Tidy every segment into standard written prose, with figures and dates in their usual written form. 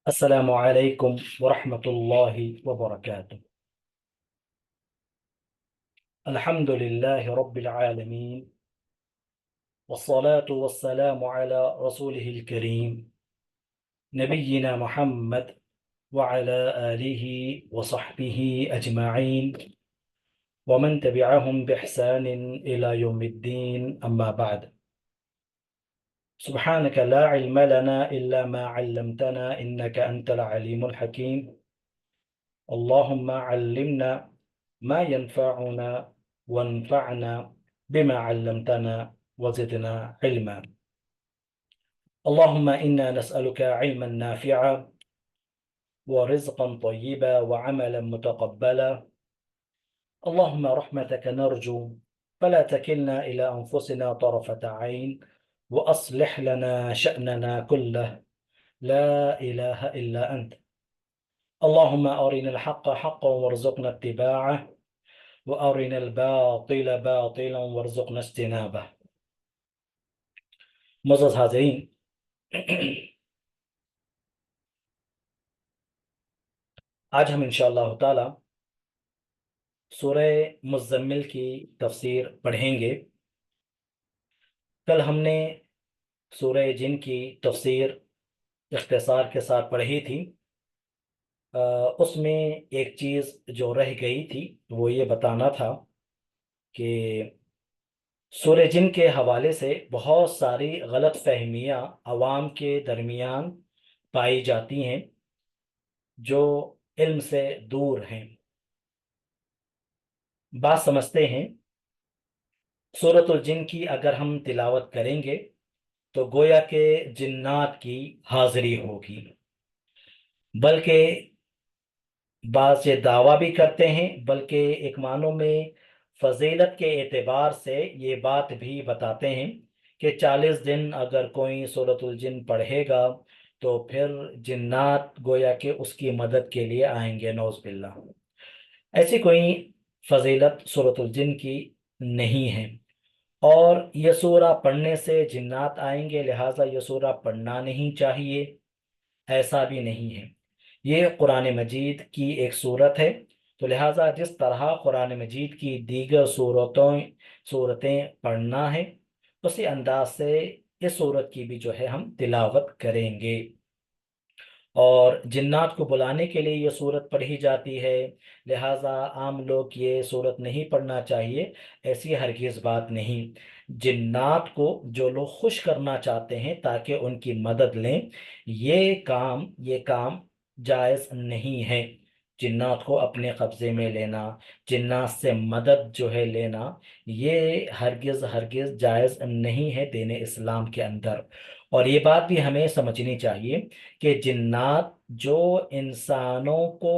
السلام عليكم ورحمة الله وبركاته. الحمد لله رب العالمين، والصلاة والسلام على رسوله الكريم نبينا محمد وعلى آله وصحبه أجمعين ومن تبعهم بإحسان إلى يوم الدين، أما بعد. سبحانك لا علم لنا إلا ما علمتنا إنك أنت العليم الحكيم. اللهم علمنا ما ينفعنا وانفعنا بما علمتنا وزدنا علما. اللهم إنا نسألك علما نافعا ورزقا طيبا وعملا متقبلا. اللهم رحمتك نرجو فلا تكلنا إلى أنفسنا طرفة عين، وأصلح لنا شأننا كله، لا إله إلا أنت. اللهم أرنا الحق حقا وارزقنا اتباعه، وأرنا الباطل باطلا وارزقنا اجتنابه. معزز حاضرین، آج ہم انشاءاللہ تعالی سورہ مزمل کی تفسیر پڑھیں گے۔ کل ہم نے سورہ جن کی تفسیر اختصار کے ساتھ پڑھی تھی۔ اس میں ایک چیز جو رہ گئی تھی وہ یہ بتانا تھا کہ سورہ جن کے حوالے سے بہت ساری غلط فہمیاں عوام کے درمیان پائی جاتی ہیں جو علم سے دور ہیں۔ بات سمجھتے ہیں، سورۃ الجن کی اگر ہم تلاوت کریں گے تو گویا کہ جنات کی حاضری ہوگی، بلکہ بعض یہ دعویٰ بھی کرتے ہیں، بلکہ ایک معنوں میں فضیلت کے اعتبار سے یہ بات بھی بتاتے ہیں کہ 40 دن اگر کوئی سورۃ الجن پڑھے گا تو پھر جنات گویا کہ اس کی مدد کے لیے آئیں گے، نعوذ باللہ۔ ایسی کوئی فضیلت سورۃ الجن کی نہیں ہے، اور یہ سورہ پڑھنے سے جنات آئیں گے، لہٰذا یہ سورہ پڑھنا نہیں چاہیے، ایسا بھی نہیں ہے۔ یہ قرآن مجید کی ایک صورت ہے، تو لہٰذا جس طرح قرآن مجید کی دیگر صورتیں پڑھنا ہے، اسی انداز سے اس صورت کی بھی جو ہے ہم تلاوت کریں گے۔ اور جنات کو بلانے کے لیے یہ صورت پڑھی جاتی ہے، لہٰذا عام لوگ یہ صورت نہیں پڑھنا چاہیے، ایسی ہرگز بات نہیں۔ جنات کو جو لوگ خوش کرنا چاہتے ہیں تاکہ ان کی مدد لیں، یہ کام جائز نہیں ہے۔ جنات کو اپنے قبضے میں لینا، جنات سے مدد جو ہے لینا، یہ ہرگز ہرگز جائز نہیں ہے دین اسلام کے اندر۔ اور یہ بات بھی ہمیں سمجھنی چاہیے کہ جنات جو انسانوں کو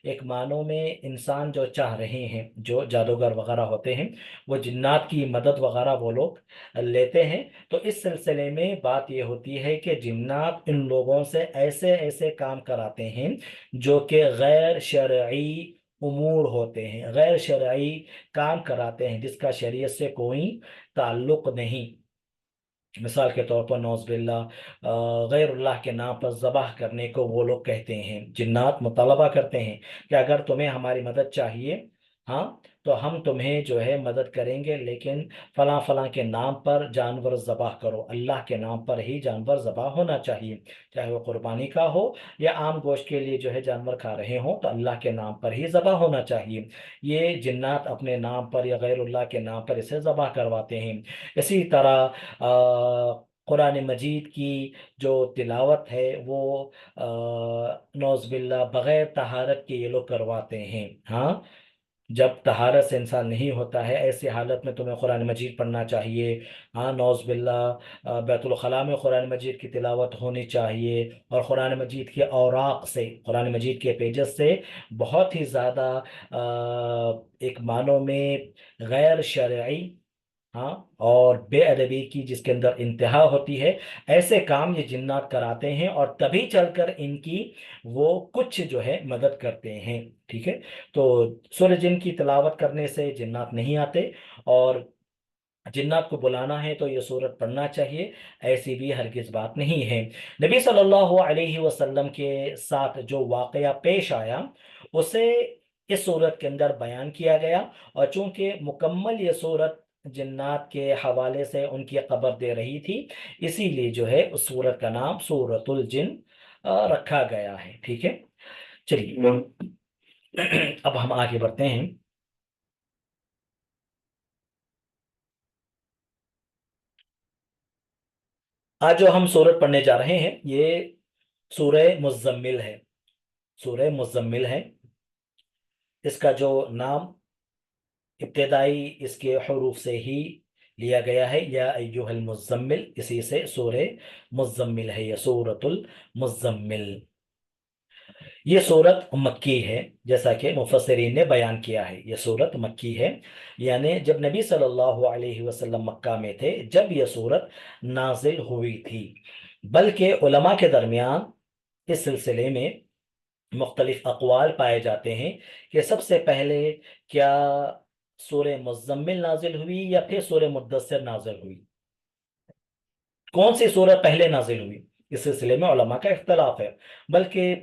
ایک معنوں میں انسان جو چاہ رہے ہیں، جو جادوگر وغیرہ ہوتے ہیں، وہ جنات کی مدد وغیرہ وہ لوگ لیتے ہیں، تو اس سلسلے میں بات یہ ہوتی ہے کہ جنات ان لوگوں سے ایسے ایسے کام کراتے ہیں جو کہ غیر شرعی امور ہوتے ہیں، غیر شرعی کام کراتے ہیں جس کا شریعت سے کوئی تعلق نہیں۔ مثال کے طور پر نعوذ باللہ غیر اللہ کے نام پر ذبح کرنے کو وہ لوگ کہتے ہیں۔ جنات مطالبہ کرتے ہیں کہ اگر تمہیں ہماری مدد چاہیے، ہاں، تو ہم تمہیں جو ہے مدد کریں گے، لیکن فلاں فلاں کے نام پر جانور ذبح کرو۔ اللہ کے نام پر ہی جانور ذبح ہونا چاہیے، چاہے وہ قربانی کا ہو یا عام گوشت کے لیے جو ہے جانور کھا رہے ہوں تو اللہ کے نام پر ہی ذبح ہونا چاہیے۔ یہ جنات اپنے نام پر یا غیر اللہ کے نام پر اسے ذبح کرواتے ہیں۔ اسی طرح قرآن مجید کی جو تلاوت ہے وہ نعوذ باللہ بغیر طہارت کے یہ لوگ کرواتے ہیں۔ ہاں، جب طہارت سے انسان نہیں ہوتا ہے، ایسی حالت میں تمہیں قرآن مجید پڑھنا چاہیے۔ ہاں، نعوذ باللہ بیت الخلاء میں قرآن مجید کی تلاوت ہونی چاہیے، اور قرآن مجید کے اوراق سے، قرآن مجید کے پیجز سے بہت ہی زیادہ ایک معنوں میں غیر شرعی، ہاں، اور بے ادبی کی جس کے اندر انتہا ہوتی ہے، ایسے کام یہ جنات کراتے ہیں، اور تبھی چل کر ان کی وہ کچھ جو ہے مدد کرتے ہیں۔ ٹھیک ہے، تو سورہ جن کی تلاوت کرنے سے جنات نہیں آتے، اور جنات کو بلانا ہے تو یہ صورت پڑھنا چاہیے، ایسی بھی ہرگز بات نہیں ہے۔ نبی صلی اللہ علیہ وسلم کے ساتھ جو واقعہ پیش آیا اسے اس صورت کے اندر بیان کیا گیا، اور چونکہ مکمل یہ صورت جنات کے حوالے سے ان کی خبر دے رہی تھی، اسی لیے جو ہے اس صورت کا نام سورۃ الجن رکھا گیا ہے۔ ٹھیک ہے، چلیے اب ہم آگے بڑھتے ہیں۔ آج جو ہم سورت پڑھنے جا رہے ہیں یہ سورہ مزمل ہے، سورہ مزمل ہے۔ اس کا جو نام ابتدائی اس کے حروف سے ہی لیا گیا ہے، یا ایوہ المزمل، اسی سے سورہ مزمل ہے، یا سورۃ المزمل۔ یہ سورت مکی ہے، جیسا کہ مفسرین نے بیان کیا ہے، یہ سورت مکی ہے، یعنی جب نبی صلی اللہ علیہ وسلم مکہ میں تھے جب یہ سورت نازل ہوئی تھی۔ بلکہ علماء کے درمیان اس سلسلے میں مختلف اقوال پائے جاتے ہیں کہ سب سے پہلے کیا سورہ مزمل نازل ہوئی یا پھر سورہ مدثر نازل ہوئی، کون سی سورت پہلے نازل ہوئی، اس سلسلے میں علماء کا اختلاف ہے۔ بلکہ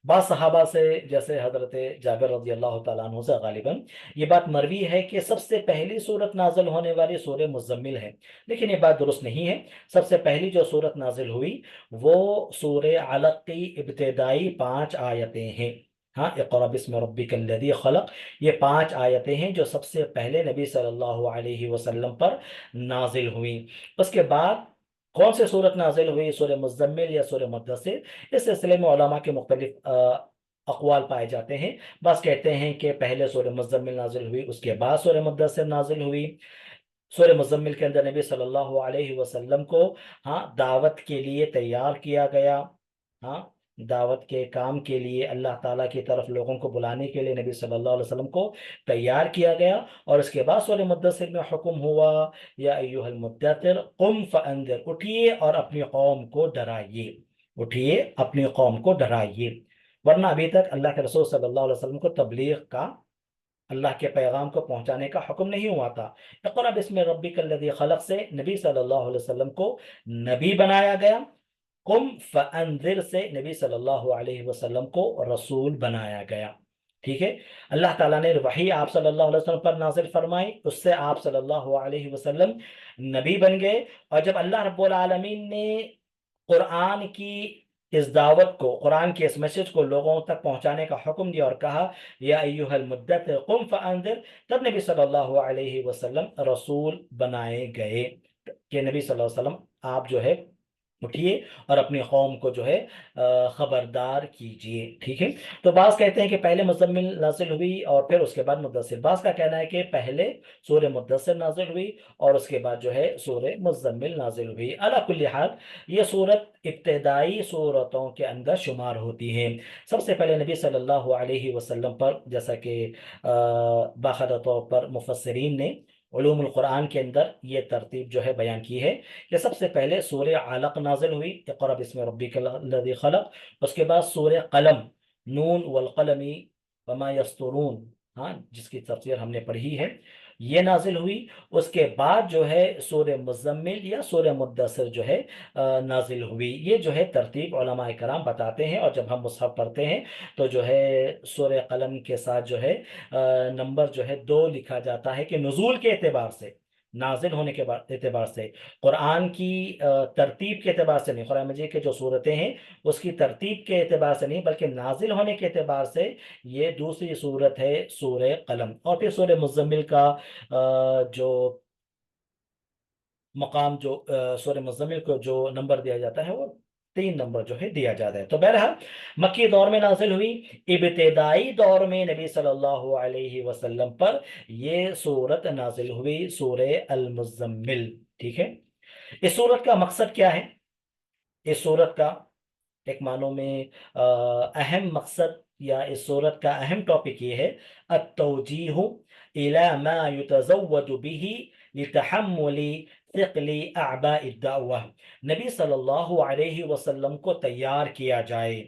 بعض صحابہ سے، جیسے حضرت جابر رضی اللہ تعالیٰ عنہ سے غالباً یہ بات مروی ہے کہ سب سے پہلی سورت نازل ہونے والی سورہ مزمل ہے، لیکن یہ بات درست نہیں ہے۔ سب سے پہلی جو سورت نازل ہوئی وہ سورہ علق کی ابتدائی 5 آیتیں ہیں۔ ہاں، اقرأ بسم ربک الذی خلق، یہ 5 آیتیں ہیں جو سب سے پہلے نبی صلی اللہ علیہ وسلم پر نازل ہوئی۔ اس کے بعد کون سے سورت نازل ہوئی، سورہ مزمل یا سورہ مدثر، اس سلسلے میں علماء کے مختلف اقوال پائے جاتے ہیں۔ بعض کہتے ہیں کہ پہلے سورہ مزمل نازل ہوئی، اس کے بعد سورہ مدثر نازل ہوئی۔ سورہ مزمل کے اندر نبی صلی اللہ علیہ وسلم کو دعوت کے لیے تیار کیا گیا، ہاں دعوت کے کام کے لیے اللہ تعالیٰ کی طرف لوگوں کو بلانے کے لیے نبی صلی اللہ علیہ وسلم کو تیار کیا گیا۔ اور اس کے بعد سورہ مدثر میں حکم ہوا، یا ایوہ المدثر قم فانذر، اٹھیے اور اپنی قوم کو ڈرائیے، اٹھیے اپنی قوم کو ڈرائیے، ورنہ ابھی تک اللہ کے رسول صلی اللہ علیہ وسلم کو تبلیغ کا، اللہ کے پیغام کو پہنچانے کا حکم نہیں ہوا تھا۔ اقرأ بسم ربک الذی خلق سے نبی صلی اللہ علیہ وسلم کو نبی بنایا گیا، قم فانذر سے نبی صلی اللہ علیہ وسلم کو رسول بنایا گیا۔ ٹھیک ہے، اللہ تعالیٰ نے وحی آپ صلی اللہ علیہ وسلم پر نازل فرمائی، اس سے آپ صلی اللہ علیہ وسلم نبی بن گئے۔ اور جب اللہ رب العالمین نے قرآن کی اس دعوت کو، قرآن کے اس میسج کو لوگوں تک پہنچانے کا حکم دیا اور کہا یا ایوہ المدثر قم فانذر، تب نبی صلی اللہ علیہ وسلم رسول بنائے گئے کہ نبی صلی اللہ علیہ وسلم آپ جو ہے اٹھیے اور اپنی قوم کو جو ہے خبردار کیجئے۔ ٹھیک ہے، تو بعض کہتے ہیں کہ پہلے مزمل نازل ہوئی اور پھر اس کے بعد مدثر، بعض کا کہنا ہے کہ پہلے سورہ مدثر نازل ہوئی اور اس کے بعد جو ہے سورہ مزمل نازل ہوئی۔ علی کل حال یہ سورت ابتدائی سورتوں کے اندر شمار ہوتی ہیں۔ سب سے پہلے نبی صلی اللہ علیہ وسلم پر، جیسا کہ باخبر طور پر مفسرین نے علوم القرآن کے اندر یہ ترتیب جو ہے بیان کی ہے کہ سب سے پہلے سورہ علق نازل ہوئی، اقرأ بسم ربک الذی خلق، اس کے بعد سورہ قلم، نون والقلم وما یسطرون، جس کی تفسیر ہم نے پڑھی ہے، یہ نازل ہوئی۔ اس کے بعد جو ہے سورہ مزمل یا سورہ مدثر جو ہے نازل ہوئی۔ یہ جو ہے ترتیب علماء کرام بتاتے ہیں، اور جب ہم مصحف پڑھتے ہیں تو جو ہے سورہ قلم کے ساتھ جو ہے نمبر جو ہے 2 لکھا جاتا ہے، کہ نزول کے اعتبار سے، نازل ہونے کے اعتبار سے، قرآن کی ترتیب کے اعتبار سے نہیں، قرآن مجید کے جو صورتیں ہیں اس کی ترتیب کے اعتبار سے نہیں، بلکہ نازل ہونے کے اعتبار سے یہ دوسری صورت ہے سورہ قلم۔ اور پھر سورہ مزمل کا جو مقام، جو سورہ مزمل کو جو نمبر دیا جاتا ہے وہ 3 نمبر جو ہے دیا جاتا ہے۔ تو بہرحال مکی دور میں نازل ہوئی، ابتدائی دور میں نبی صلی اللہ علیہ وسلم پر یہ سورت نازل ہوئی، سورہ المزمل۔ ٹھیک ہے، اس سورت کا مقصد کیا ہے؟ اس سورت کا ایک معنوں میں اہم مقصد یا اس صورت کا اہم ٹاپک یہ ہے التوجیہ الی ما یتزود به لتحمل ثقل اعباء الدعوہ، نبی صلی اللہ علیہ وسلم کو تیار کیا جائے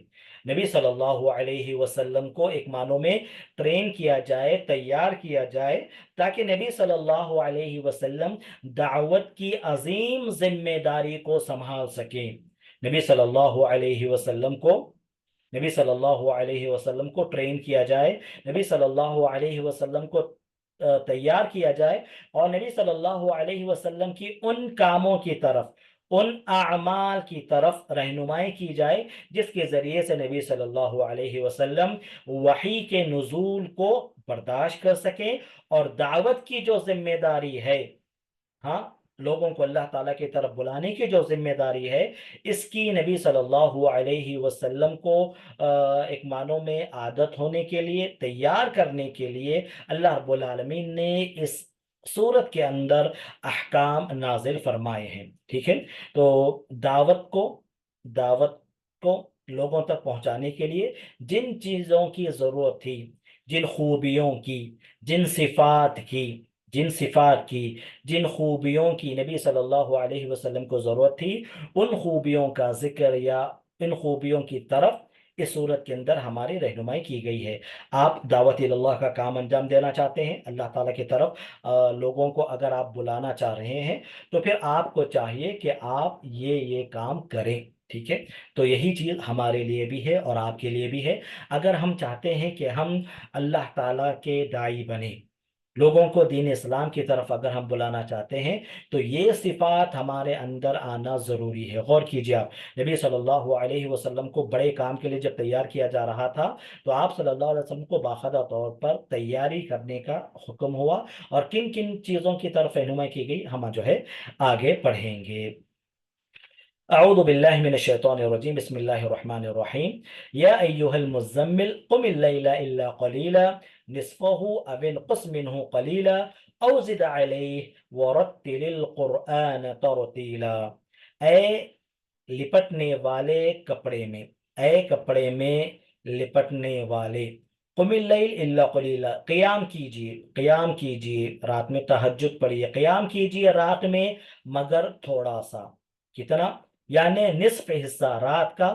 نبی صلی اللہ علیہ وسلم کو ایک معنوں میں ٹرین کیا جائے، تیار کیا جائے، تاکہ نبی صلی اللہ علیہ وسلم دعوت کی عظیم ذمہ داری کو سنبھال سکیں۔ نبی صلی اللہ علیہ وسلم کو نبی صلی اللہ علیہ وسلم کو ٹرین کیا جائے، نبی صلی اللہ علیہ وسلم کو تیار کیا جائے، اور نبی صلی اللہ علیہ وسلم کی ان کاموں کی طرف، ان اعمال کی طرف رہنمائی کی جائے جس کے ذریعے سے نبی صلی اللہ علیہ وسلم وحی کے نزول کو برداشت کر سکیں، اور دعوت کی جو ذمہ داری ہے، ہاں، لوگوں کو اللہ تعالیٰ کی طرف بلانے کی جو ذمہ داری ہے، اس کی نبی صلی اللہ علیہ وسلم کو ایک معنوں میں عادت ہونے کے لیے، تیار کرنے کے لیے اللہ رب العالمین نے اس صورت کے اندر احکام نازل فرمائے ہیں۔ ٹھیک ہے، تو دعوت کو لوگوں تک پہنچانے کے لیے جن چیزوں کی ضرورت تھی، جن خوبیوں کی، جن صفات کی جن خوبیوں کی نبی صلی اللہ علیہ وسلم کو ضرورت تھی، ان خوبیوں کا ذکر یا ان خوبیوں کی طرف اس صورت کے اندر ہماری رہنمائی کی گئی ہے۔ آپ دعوت اللہ کا کام انجام دینا چاہتے ہیں، اللہ تعالیٰ کی طرف لوگوں کو اگر آپ بلانا چاہ رہے ہیں، تو پھر آپ کو چاہیے کہ آپ یہ کام کریں۔ ٹھیک ہے، تو یہی چیز ہمارے لیے بھی ہے اور آپ کے لیے بھی ہے۔ اگر ہم چاہتے ہیں کہ ہم اللہ تعالیٰ کے داعی بنیں، لوگوں کو دین اسلام کی طرف اگر ہم بلانا چاہتے ہیں، تو یہ صفات ہمارے اندر آنا ضروری ہے۔ غور کیجیے، آپ نبی صلی اللہ علیہ وسلم کو بڑے کام کے لیے جب تیار کیا جا رہا تھا، تو آپ صلی اللہ علیہ وسلم کو باقاعدہ طور پر تیاری کرنے کا حکم ہوا، اور کن کن چیزوں کی طرف رہنمائی کی گئی ہم جو ہے آگے پڑھیں گے۔ اعوذ باللہ من الشیطان الرجیم، بسم اللہ الرحمن الرحیم۔ یا ایہا المزمل قم اللیل الا قلیلا نصفہ او انقص منہ قلیلا او زد علیہ ورتل القرآن ترتیلا۔ اے لپٹنے والے کپڑے میں، اے کپڑے میں لپٹنے والے، قم اللیل الا قلیلا، قیام کیجیے، رات میں تہجد پڑھیے، قیام کیجیے رات میں مگر تھوڑا سا۔ کتنا؟ یعنی نصف حصہ، رات کا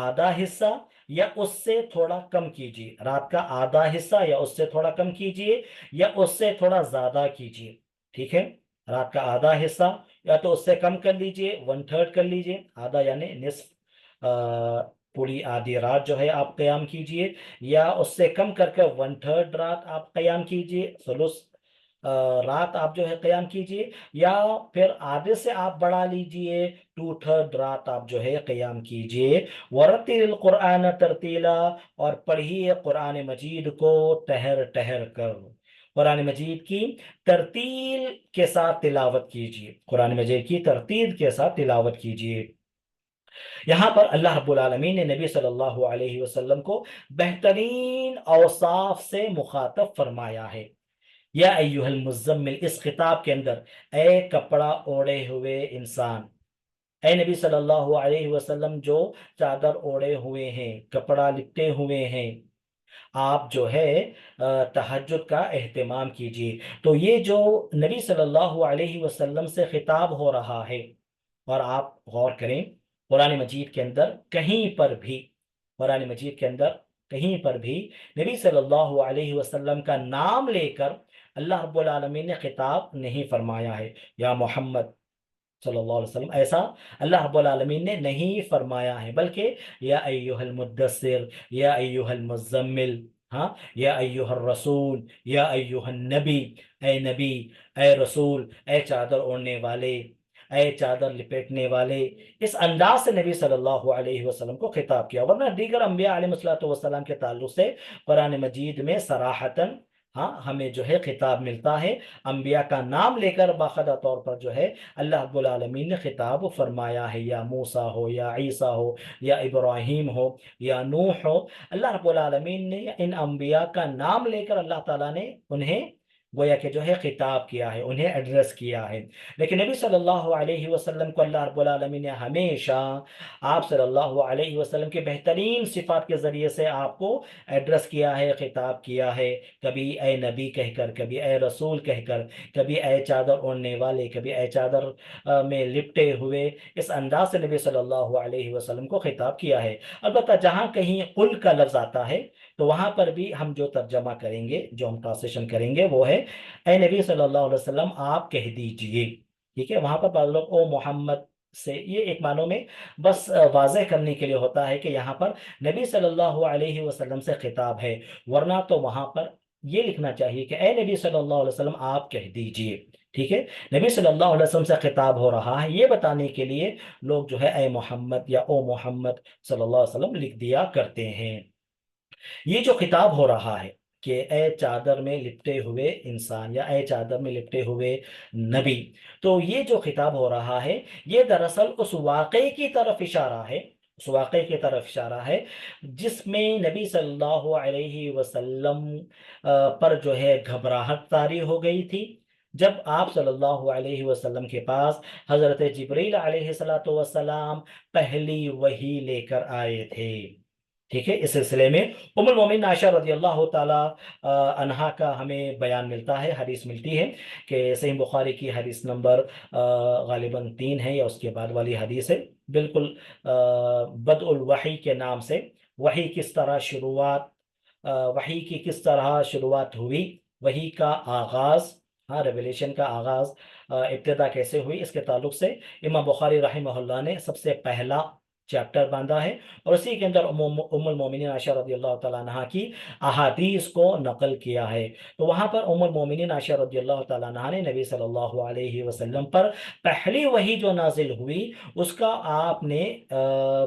آدھا حصہ یا اس سے تھوڑا کم کیجیے، رات کا آدھا حصہ یا اس سے تھوڑا کم کیجیے، یا اس سے تھوڑا زیادہ کیجیے۔ ٹھیک ہے، رات کا آدھا حصہ یا تو اس سے کم کر لیجیے، 1/3 کر لیجیے، آدھا یعنی نصف، پوری آدھی رات جو ہے آپ قیام کیجیے، یا اس سے کم کر کے 1/3 رات آپ قیام کیجیے، ثلث رات آپ جو ہے قیام کیجیے، یا پھر آدھے سے آپ بڑھا لیجیے، 2/3 رات آپ جو ہے قیام کیجیے۔ ورتل القرآن ترتیلا، اور پڑھیے قرآن مجید کو ٹہر ٹہر کر، قرآن مجید کی ترتیل کے ساتھ تلاوت کیجیے، قرآن مجید کی ترتیل کے ساتھ تلاوت کیجیے۔ یہاں پر اللہ رب العالمین نے نبی صلی اللہ علیہ وسلم کو بہترین اوصاف سے مخاطب فرمایا ہے۔ یا ایوہ المزمل، اس خطاب کے اندر، اے کپڑا اوڑے ہوئے انسان، اے نبی صلی اللہ علیہ وسلم جو چادر اوڑے ہوئے ہیں، کپڑا لپٹے ہوئے ہیں، آپ جو ہے تہجد کا اہتمام کیجیے۔ تو یہ جو نبی صلی اللہ علیہ وسلم سے خطاب ہو رہا ہے، اور آپ غور کریں، قرآن مجید کے اندر قرآن مجید کے اندر کہیں پر بھی نبی صلی اللہ علیہ وسلم کا نام لے کر اللہ رب العالمین نے خطاب نہیں فرمایا ہے، یا محمد صلی اللہ علیہ وسلم، ایسا اللہ رب العالمین نے نہیں فرمایا ہے، بلکہ یا ایہا المدثر، یا ایہا المزمل، ہاں، یا ایہا الرسول، یا ایہا النبی، اے نبی، اے رسول، اے چادر اوڑھنے والے، اے چادر لپیٹنے والے، اس انداز سے نبی صلی اللہ علیہ وسلم کو خطاب کیا۔ ورنہ دیگر انبیاء علیہ الصلوۃ والسلام کے تعلق سے قرآن مجید میں صراحتاً، ہاں، ہمیں جو ہے خطاب ملتا ہے، انبیاء کا نام لے کر باقاعدہ طور پر جو ہے اللہ رب العالمین نے خطاب فرمایا ہے، یا موسیٰ ہو، یا عیسیٰ ہو، یا ابراہیم ہو، یا نوح ہو، اللہ رب العالمین نے ان انبیاء کا نام لے کر اللہ تعالیٰ نے انہیں گویا کہ جو ہے خطاب کیا ہے، انہیں ایڈریس کیا ہے۔ لیکن نبی صلی اللہ علیہ وسلم کو اللہ رب العالمین نے ہمیشہ آپ صلی اللہ علیہ وسلم کے بہترین صفات کے ذریعے سے آپ کو ایڈریس کیا ہے، خطاب کیا ہے، کبھی اے نبی کہہ کر، کبھی اے رسول کہہ کر، کبھی اے چادر اوڑھنے والے، کبھی اے چادر میں لپٹے ہوئے، اس انداز سے نبی صلی اللہ علیہ وسلم کو خطاب کیا ہے۔ البتہ جہاں کہیں قل کا لفظ آتا ہے تو وہاں پر بھی ہم جو ترجمہ کریں گے، جو ہم ٹرانسلیشن کریں گے، وہ ہے اے نبی صلی اللہ علیہ وسلم آپ کہہ دیجئے۔ ٹھیک ہے، وہاں پر بعض لوگ او محمد سے، یہ ایک معنوں میں بس واضح کرنے کے لیے ہوتا ہے کہ یہاں پر نبی صلی اللہ علیہ وسلم سے خطاب ہے، ورنہ تو وہاں پر یہ لکھنا چاہیے کہ اے نبی صلی اللہ علیہ وسلم آپ کہہ دیجئے۔ ٹھیک ہے، نبی صلی اللہ علیہ وسلم سے خطاب ہو رہا ہے، یہ بتانے کے لیے لوگ جو ہے اے محمد یا او محمد صلی اللہ علیہ وسلم لکھ دیا کرتے ہیں۔ یہ جو خطاب ہو رہا ہے کہ اے چادر میں لپٹے ہوئے انسان یا اے چادر میں لپٹے ہوئے نبی، تو یہ جو خطاب ہو رہا ہے یہ دراصل اس واقعے کی طرف اشارہ ہے، اس واقعے کی طرف اشارہ ہے جس میں نبی صلی اللہ علیہ وسلم پر جو ہے گھبراہٹ طاری ہو گئی تھی، جب آپ صلی اللہ علیہ وسلم کے پاس حضرت جبریل علیہ السلام پہلی وحی لے کر آئے تھے۔ ٹھیک ہے، اس سلسلے میں ام المومنین عائشہ رضی اللہ تعالی عنہا کا ہمیں بیان ملتا ہے، حدیث ملتی ہے کہ صحیح بخاری کی حدیث نمبر غالباً 3 ہے یا اس کے بعد والی حدیث ہے، بالکل بدء الوحی کے نام سے، وحی کس طرح شروعات، وحی کی کس طرح شروعات ہوئی، وحی کا آغاز، ہاں ریولیشن کا آغاز، ابتدا کیسے ہوئی، اس کے تعلق سے امام بخاری رحمہ اللہ نے سب سے پہلا چیپٹر باندھا ہے، اور اسی کے اندر ام المومنین عائشہ رضی اللہ تعالیٰ عنہ کی احادیث کو نقل کیا ہے۔ تو وہاں پر ام المومنین عائشہ رضی اللہ تعالیٰ عنہ نے نبی صلی اللہ علیہ وسلم پر پہلی وحی جو نازل ہوئی اس کا آپ نے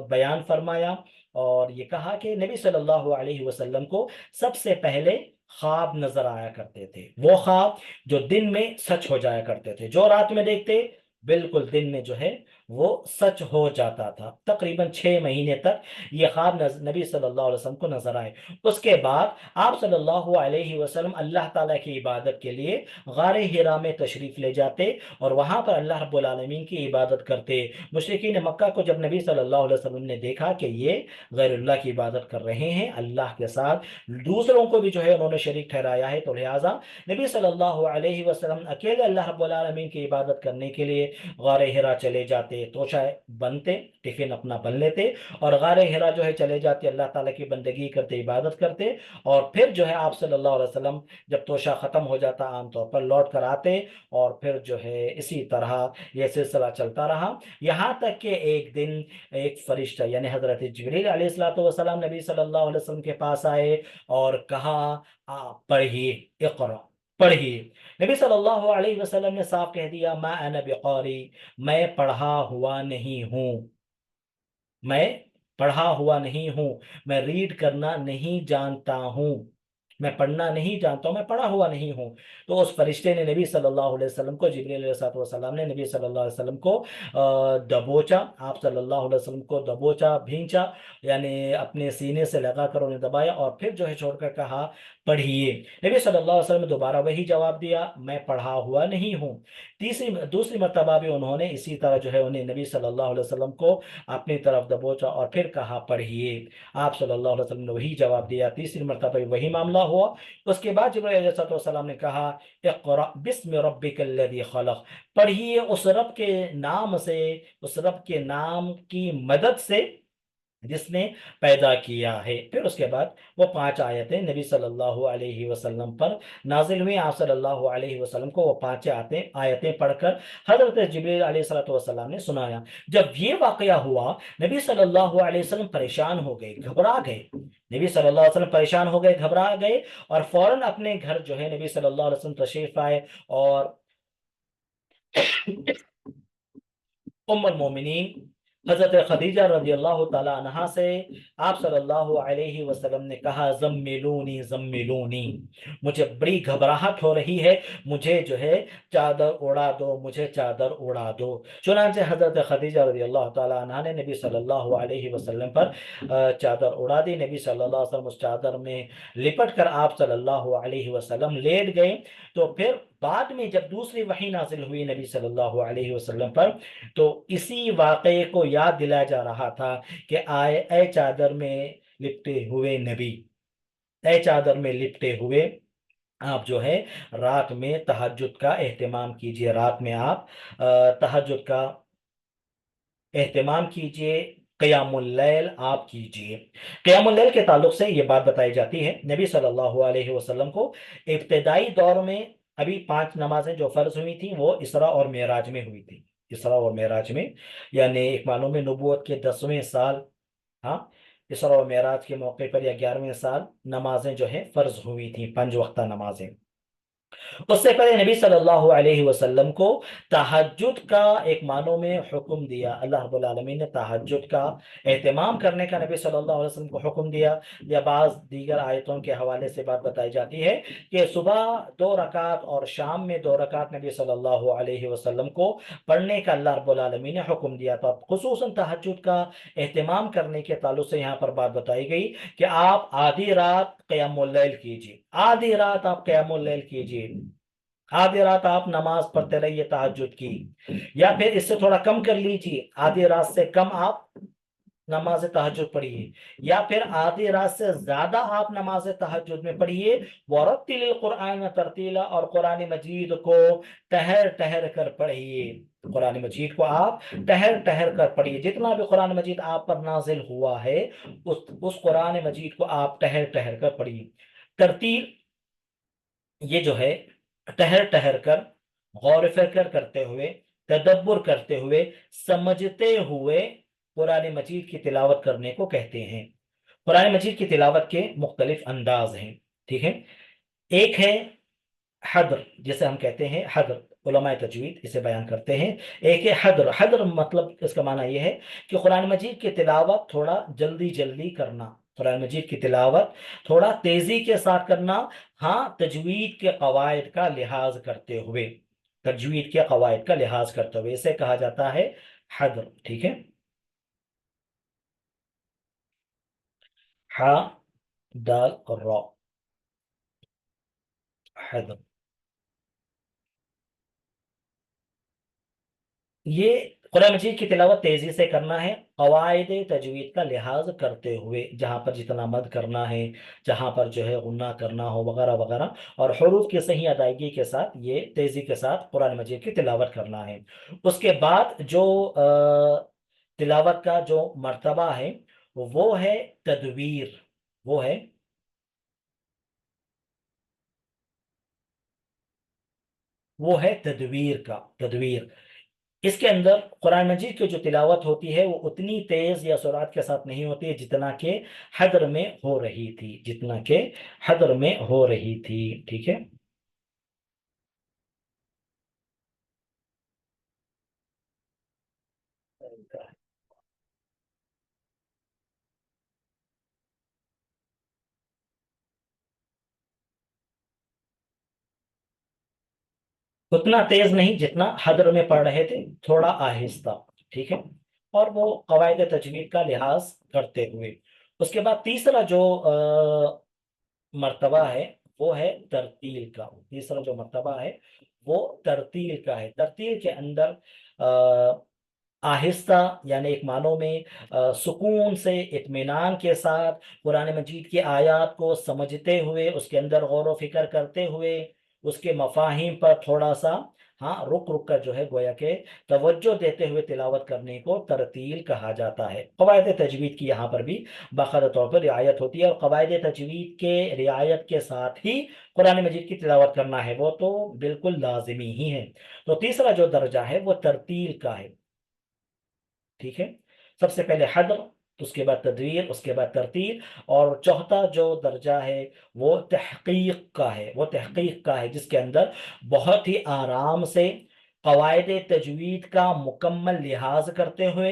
بیان فرمایا، اور یہ کہا کہ نبی صلی اللہ علیہ وسلم کو سب سے پہلے خواب نظر آیا کرتے تھے، وہ خواب جو دن میں سچ ہو جایا کرتے تھے، جو رات میں دیکھتے بالکل دن میں جو ہے وہ سچ ہو جاتا تھا۔ تقریباً 6 مہینے تک یہ خواب نبی صلی اللہ علیہ وسلم کو نظر آئے۔ اس کے بعد آپ صلی اللہ علیہ وسلم اللہ تعالیٰ کی عبادت کے لیے غار حرا میں تشریف لے جاتے اور وہاں پر اللہ رب العالمین کی عبادت کرتے۔ مشرکین مکہ کو جب نبی صلی اللہ علیہ وسلم نے دیکھا کہ یہ غیر اللہ کی عبادت کر رہے ہیں، اللہ کے ساتھ دوسروں کو بھی جو ہے انہوں نے شریک ٹھہرایا ہے، تو لہٰذا نبی صلی اللہ علیہ وسلم اکیلے اللہ رب العالمین کی عبادت کرنے کے لیے غار حرا چلے جاتے، توشہ بنتے، ٹفن اپنا بن لیتے اور غار حرا جو ہے چلے جاتے، اللہ تعالیٰ کی بندگی کرتے، عبادت کرتے، اور پھر جو ہے آپ صلی اللہ علیہ وسلم جب توشہ ختم ہو جاتا عام طور پر لوٹ کر آتے، اور پھر جو ہے اسی طرح یہ سلسلہ چلتا رہا، یہاں تک کہ ایک دن ایک فرشتہ یعنی حضرت جبریل علیہ السلام نبی صلی اللہ علیہ وسلم کے پاس آئے اور کہا آپ پڑھیے، اقرا، پڑھیے۔ نبی صلی اللہ علیہ وسلم نے صاف کہہ دیا ما انا بقاری، میں پڑھا ہوا نہیں ہوں، میں پڑھا ہوا نہیں ہوں، میں ریڈ کرنا نہیں جانتا ہوں، میں پڑھنا نہیں جانتا ہوں، میں پڑھا ہوا نہیں ہوں۔ تو اس فرشتے نے نبی صلی اللہ علیہ وسلم کو، جبریل علیہ السلام نے نبی صلی اللہ علیہ وسلم کو دبوچا، آپ صلی اللہ علیہ وسلم کو دبوچا، بھینچا، یعنی اپنے سینے سے لگا کر انہیں دبایا، اور پھر جو ہے چھوڑ کر کہا پڑھیے۔ نبی صلی اللہ علیہ وسلم نے دوبارہ وہی جواب دیا میں پڑھا ہوا نہیں ہوں۔ دوسری مرتبہ بھی انہوں نے اسی طرح جو ہے انہیں نبی صلی اللہ علیہ وسلم کو اپنی طرف دبوچا اور پھر کہا پڑھیے، آپ صلی اللہ علیہ وسلم نے وہی جواب دیا، تیسری مرتبہ بھی وہی معاملہ ہوا۔ اس کے بعد جبرائیل علیہ السلام نے کہا اقرأ بسم ربک الذی خلق، پڑھیے اس رب کے نام سے، اس رب کے نام کی مدد سے جس نے پیدا کیا ہے۔ پھر اس کے بعد وہ 5 آیتیں نبی صلی اللہ علیہ وسلم پر نازل ہوئی، آپ صلی اللہ علیہ وسلم کو وہ 5 آیتیں پڑھ کر حضرت جبریل علیہ السلام نے سنایا۔ جب یہ واقعہ ہوا نبی صلی اللہ علیہ وسلم پریشان ہو گئے، گھبرا گئے، نبی صلی اللہ علیہ وسلم پریشان ہو گئے، گھبرا گئے، اور فوراً اپنے گھر جو ہے نبی صلی اللہ علیہ وسلم تشریف آئے، اور ام المومنین حضرت خدیجہ رضی اللہ تعالیٰ عنہا سے آپ صلی اللہ علیہ وسلم نے کہا زملونی زملونی، مجھے بڑی گھبراہٹ ہو رہی ہے، مجھے جو ہے چادر اڑا دو، مجھے چادر اڑا دو۔ چنانچہ حضرت خدیجہ رضی اللہ تعالیٰ عنہا نے نبی صلی اللہ علیہ وسلم پر چادر اڑا دی۔ نبی صلی اللہ علیہ وسلم اس چادر میں لپٹ کر آپ صلی اللہ علیہ وسلم لیٹ گئے۔ تو پھر بعد میں جب دوسری وحی نازل ہوئی نبی صلی اللہ علیہ وسلم پر، تو اسی واقعے کو یاد دلایا جا رہا تھا کہ آئے اے چادر میں لپٹے ہوئے نبی، اے چادر میں لپٹے ہوئے آپ جو ہے رات میں تہجد کا اہتمام کیجئے، رات میں آپ تہجد کا اہتمام کیجئے، قیام اللیل آپ کیجئے۔ قیام اللیل کے تعلق سے یہ بات بتائی جاتی ہے، نبی صلی اللہ علیہ وسلم کو ابتدائی دور میں ابھی 5 نمازیں جو فرض ہوئی تھیں وہ اسراء اور معراج میں ہوئی تھی، اسراء اور معراج میں، یعنی ایک معنوں میں نبوت کے 10ویں سال، ہاں، اسراء و معراج کے موقع پر یا 11ویں سال نمازیں جو ہیں فرض ہوئی تھیں، 5 وقتہ نمازیں۔ اس سے پہلے نبی صلی اللہ علیہ وسلم کو تہجد کا ایک معنوں میں حکم دیا، اللہ رب العالمین نے تہجد کا اہتمام کرنے کا نبی صلی اللہ علیہ وسلم کو حکم دیا، یا بعض دیگر آیتوں کے حوالے سے بات بتائی جاتی ہے کہ صبح 2 رکعت اور شام میں 2 رکعت نبی صلی اللہ علیہ وسلم کو پڑھنے کا اللہ رب العالمین نے حکم دیا تھا۔ خصوصاً تہجد کا اہتمام کرنے کے تعلق سے یہاں پر بات بتائی گئی کہ آپ آدھی رات قیام اللیل کیجیے، آدھی رات آپ قیام اللیل کیجیے، آدھی رات آپ نماز پڑھتے رہیے تہجد کی، یا پھر اس سے تھوڑا کم کر لیجیے، آدھی رات سے کم آپ نماز تہجد پڑھیے، یا پھر آدھی رات سے زیادہ آپ نماز تہجد میں پڑھیے۔ وَرَتِّلِ الْقُرْآنَ تَرْتِيلًا، اور قرآن مجید کو ٹہر ٹہر کر پڑھیے، قرآن مجید کو آپ ٹہر ٹہر کر پڑھیے، جتنا بھی قرآن مجید آپ پر نازل ہوا ہے اس قرآن مجید کو آپ ٹہر ٹہر کر پڑھیے۔ ترتیل یہ جو ہے ٹہر ٹہر کر، غور و فکر کرتے ہوئے، تدبر کرتے ہوئے، سمجھتے ہوئے قرآن مجید کی تلاوت کرنے کو کہتے ہیں۔ قرآن مجید کی تلاوت کے مختلف انداز ہیں، ٹھیک ہے۔ ایک ہے حدر، جسے ہم کہتے ہیں حدر، علماء تجوید اسے بیان کرتے ہیں۔ ایک ہے حدر، حدر مطلب اس کا معنی یہ ہے کہ قرآن مجید کی تلاوت تھوڑا جلدی جلدی کرنا، قرآن مجید کی تلاوت تھوڑا تیزی کے ساتھ کرنا، ہاں تجوید کے قواعد کا لحاظ کرتے ہوئے، تجوید کے قواعد کا لحاظ کرتے ہوئے اسے کہا جاتا ہے حدر، ٹھیک ہے۔ ہا دال اور را، حدر، یہ قرآن مجید کی تلاوت تیزی سے کرنا ہے، قواعد تجوید کا لحاظ کرتے ہوئے، جہاں پر جتنا مد کرنا ہے، جہاں پر جو ہے غنہ کرنا ہو وغیرہ وغیرہ، اور حروف کی صحیح ادائیگی کے ساتھ یہ تیزی کے ساتھ قرآن مجید کی تلاوت کرنا ہے۔ اس کے بعد جو تلاوت کا جو مرتبہ ہے وہ ہے تدویر، وہ ہے تدویر کا، تدویر۔ اس کے اندر قرآن مجید کی جو تلاوت ہوتی ہے وہ اتنی تیز یا سرعت کے ساتھ نہیں ہوتی ہے جتنا کہ حدر میں ہو رہی تھی، جتنا کہ حدر میں ہو رہی تھی، ٹھیک ہے۔ اتنا تیز نہیں جتنا حدر میں پڑھ رہے تھے، تھوڑا آہستہ، ٹھیک ہے، اور وہ قواعد تجوید کا لحاظ کرتے ہوئے۔ اس کے بعد تیسرا جو مرتبہ ہے وہ ہے ترتیل کا، تیسرا جو مرتبہ ہے وہ ترتیل کا ہے۔ ترتیل کے اندر آہستہ، یعنی ایک معنوں میں سکون سے، اطمینان کے ساتھ قرآن مجید کی آیات کو سمجھتے ہوئے، اس کے اندر غور و فکر کرتے ہوئے، اس کے مفاہیم پر تھوڑا سا ہاں رک رک کر جو ہے گویا کہ توجہ دیتے ہوئے تلاوت کرنے کو ترتیل کہا جاتا ہے۔ قواعد تجوید کی یہاں پر بھی باقاعدہ طور پر رعایت ہوتی ہے، اور قواعد تجوید کے رعایت کے ساتھ ہی قرآن مجید کی تلاوت کرنا ہے وہ تو بالکل لازمی ہی ہے۔ تو تیسرا جو درجہ ہے وہ ترتیل کا ہے، ٹھیک ہے۔ سب سے پہلے حدر، اس کے بعد تدویر، اس کے بعد ترتیل، اور چوتھا جو درجہ ہے وہ تحقیق کا ہے، وہ تحقیق کا ہے، جس کے اندر بہت ہی آرام سے قواعد تجوید کا مکمل لحاظ کرتے ہوئے،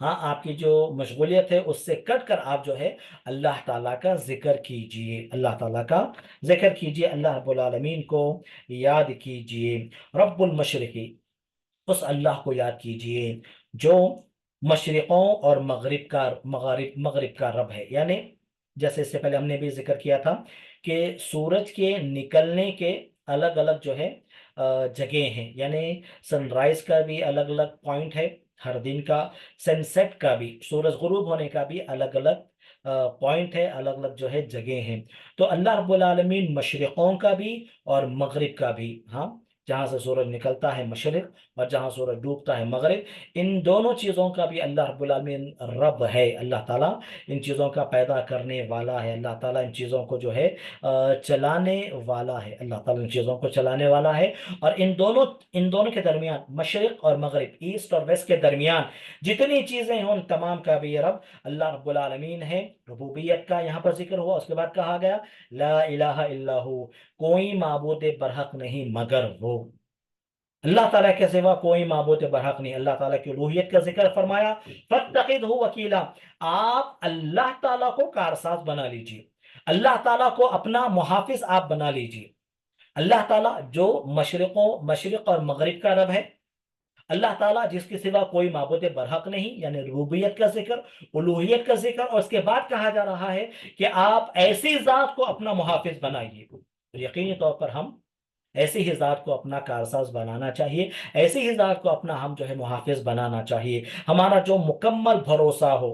ہاں آپ کی جو مشغولیت ہے اس سے کٹ کر آپ جو ہے اللہ تعالیٰ کا ذکر کیجئے، اللہ تعالیٰ کا ذکر کیجئے، اللہ رب العالمین کو یاد کیجئے۔ رب المشرقی، اس اللہ کو یاد کیجئے جو مشرقوں اور مغرب کا رب ہے، یعنی جیسے اس سے پہلے ہم نے بھی ذکر کیا تھا کہ سورج کے نکلنے کے الگ الگ جو ہے جگہ ہیں، یعنی سن رائز کا بھی الگ الگ پوائنٹ ہے ہر دن کا، سن سیٹ کا بھی، سورج غروب ہونے کا بھی الگ الگ پوائنٹ ہے، الگ الگ جو ہے جگہ ہیں۔ تو اللہ رب العالمین مشرقوں کا بھی اور مغرب کا بھی، ہاں، جہاں سے سورج نکلتا ہے مشرق اور جہاں سورج ڈوبتا ہے مغرب، ان دونوں چیزوں کا بھی اللہ رب العالمین رب ہے۔ اللہ تعالیٰ ان چیزوں کا پیدا کرنے والا ہے، اللہ تعالیٰ ان چیزوں کو جو ہے چلانے والا ہے، اللہ تعالیٰ ان چیزوں کو چلانے والا ہے۔ اور ان دونوں کے درمیان، مشرق اور مغرب، ایسٹ اور ویسٹ کے درمیان جتنی چیزیں ہیں ان تمام کا بھی رب اللہ رب العالمین ہے۔ ربوبیت کا یہاں پر ذکر ہوا، اس کے بعد کہا گیا لا الہ الا ہو، کوئی معبود برحق نہیں مگر وہ، اللہ تعالیٰ کے سوا کوئی معبود برحق نہیں۔ اللہ تعالیٰ کی الوہیت کا ذکر فرمایا، فاتخذہ وکیلا، آپ اللہ تعالیٰ کو کارساز بنا لیجیے، اللہ تعالیٰ کو اپنا محافظ آپ بنا لیجیے۔ اللہ تعالیٰ جو مشرق اور مغرب کا رب ہے، اللہ تعالیٰ جس کے سوا کوئی معبود برحق نہیں، یعنی ربوبیت کا ذکر، الوہیت کا ذکر، اور اس کے بعد کہا جا رہا ہے کہ آپ ایسی ذات کو اپنا محافظ بنائیے۔ یقینی طور پر ہم ایسی ہی ذات کو اپنا کارساز بنانا چاہیے، ایسی ہی ذات کو اپنا ہم جو ہے محافظ بنانا چاہیے۔ ہمارا جو مکمل بھروسہ ہو،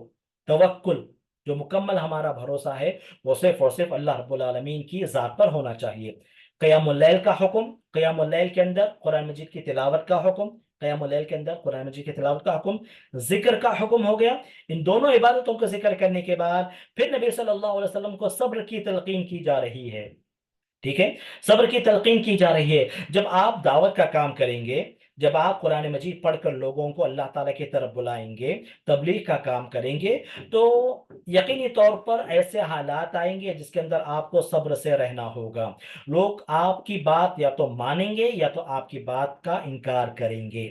توکل، جو مکمل ہمارا بھروسہ ہے وہ صرف اور صرف اللہ رب العالمین کی ذات پر ہونا چاہیے۔ قیام اللیل کا حکم، قیام اللیل کے اندر قرآن مجید کی تلاوت کا حکم، قیام اللیل کے اندر قرآن مجید کی تلاوت کا حکم، ذکر کا حکم ہو گیا۔ ان دونوں عبادتوں کا ذکر کرنے کے بعد پھر نبی صلی اللہ علیہ وسلم کو صبر کی تلقین کی جا رہی ہے، ٹھیک ہے، صبر کی تلقین کی جا رہی ہے۔ جب آپ دعوت کا کام کریں گے، جب آپ قرآن مجید پڑھ کر لوگوں کو اللہ تعالیٰ کی طرف بلائیں گے، تبلیغ کا کام کریں گے، تو یقینی طور پر ایسے حالات آئیں گے جس کے اندر آپ کو صبر سے رہنا ہوگا۔ لوگ آپ کی بات یا تو مانیں گے یا تو آپ کی بات کا انکار کریں گے،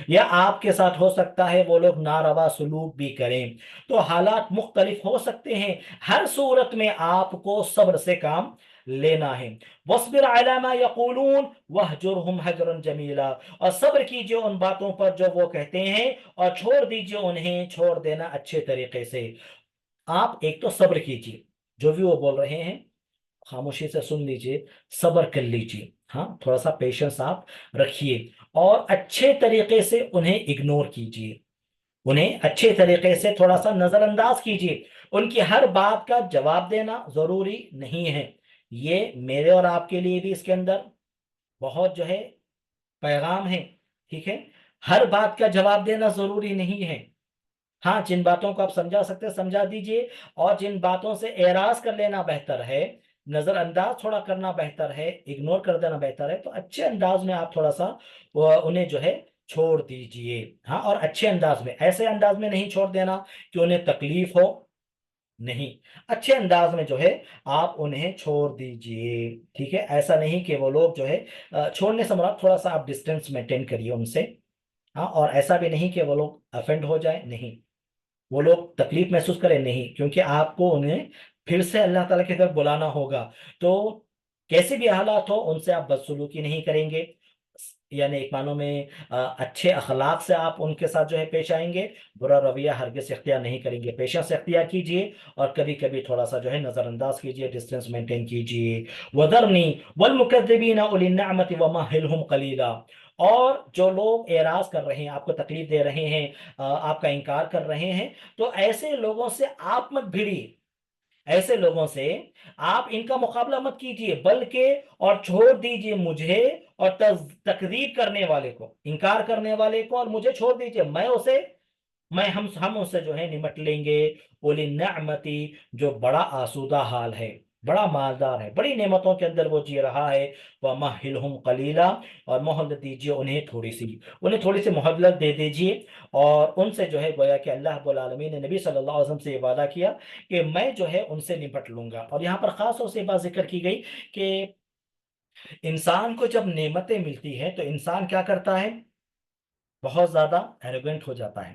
یا آپ کے ساتھ ہو سکتا ہے وہ لوگ ناروا سلوک بھی کریں، تو حالات مختلف ہو سکتے ہیں۔ ہر صورت میں آپ کو صبر سے کام لینا ہے۔ وَاصْبِرْ عَلَىٰ مَا يَقُولُونَ وَاهْجُرْهُمْ هَجْرًا جَمِيلًا، اور صبر کیجئے ان باتوں پر جو وہ کہتے ہیں، اور چھوڑ دیجئے انہیں چھوڑ دینا اچھے طریقے سے۔ آپ ایک تو صبر کیجئے، جو بھی وہ بول رہے ہیں خاموشی سے سن لیجئے، صبر کر لیجئے، ہاں، تھوڑا سا پیشنس آپ رکھیے، اور اچھے طریقے سے انہیں اگنور کیجئے، انہیں اچھے طریقے سے تھوڑا سا نظر انداز کیجئے۔ ان کی ہر بات کا جواب دینا ضروری نہیں ہے، یہ میرے اور آپ کے لیے بھی اس کے اندر بہت جو ہے پیغام ہے، ٹھیک ہے، ہر بات کا جواب دینا ضروری نہیں ہے۔ ہاں، جن باتوں کو آپ سمجھا سکتے سمجھا دیجئے، اور جن باتوں سے اعراض کر لینا بہتر ہے، نظر انداز تھوڑا کرنا بہتر ہے، اگنور کر دینا بہتر ہے، تو اچھے انداز میں آپ تھوڑا سا انہیں جو ہے چھوڑ دیجئے، ہاں، اور اچھے انداز میں، ایسے انداز میں نہیں چھوڑ دینا کہ انہیں تکلیف ہو، نہیں، اچھے انداز میں جو ہے آپ انہیں چھوڑ دیجئے، ٹھیک ہے، ایسا نہیں کہ وہ لوگ جو ہے چھوڑنے سے مراد تھوڑا سا آپ ڈسٹینس مینٹین کریے ان سے، ہاں، اور ایسا بھی نہیں کہ وہ لوگ افینڈ ہو جائے، نہیں، وہ لوگ تکلیف محسوس کریں، نہیں، کیونکہ آپ کو انہیں پھر سے اللہ تعالیٰ کی طرف بلانا ہوگا، تو کیسے بھی حالات ہو ان سے آپ بدسلوکی نہیں کریں گے، یعنی ایک معنوں میں اچھے اخلاق سے آپ ان کے ساتھ جو ہے پیش آئیں گے، برا رویہ ہرگز اختیار نہیں کریں گے، پیشنس اختیار کیجئے، اور کبھی کبھی تھوڑا سا جو ہے نظر انداز کیجئے، ڈسٹینس مینٹین کیجئے۔ وَذَرْنِي وَالْمُكَذِّبِينَ أُولِي النَّعْمَةِ وَمَهِّلْهُمْ قَلِيلًا، اور جو لوگ اعراض کر رہے ہیں، آپ کو تکلیف دے رہے ہیں، آپ کا انکار کر رہے ہیں، تو ایسے لوگوں سے آپ مت بھیڑیے، ایسے لوگوں سے آپ ان کا مقابلہ مت کیجئے، بلکہ اور چھوڑ دیجئے مجھے اور تکذیب کرنے والے کو، انکار کرنے والے کو، اور مجھے چھوڑ دیجئے، ہم اسے جو ہے نمٹ لیں گے۔ اولی نعمتی، جو بڑا آسودہ حال ہے، بڑا مالدار ہے، بڑی نعمتوں کے اندر وہ جی رہا ہے، وَمَهِّلْهُمْ قَلِيلًا، اور مہلت دیجئے انہیں تھوڑی سی مہلت دے دیجئے، اور ان سے جو ہے گویا کہ اللہ رب العالمین نے نبی صلی اللہ علیہ وسلم سے یہ وعدہ کیا کہ میں جو ہے ان سے نپٹ لوں گا۔ اور یہاں پر خاص طور سے یہ بات ذکر کی گئی کہ انسان کو جب نعمتیں ملتی ہیں تو انسان کیا کرتا ہے، بہت زیادہ ایروگنٹ ہو جاتا ہے،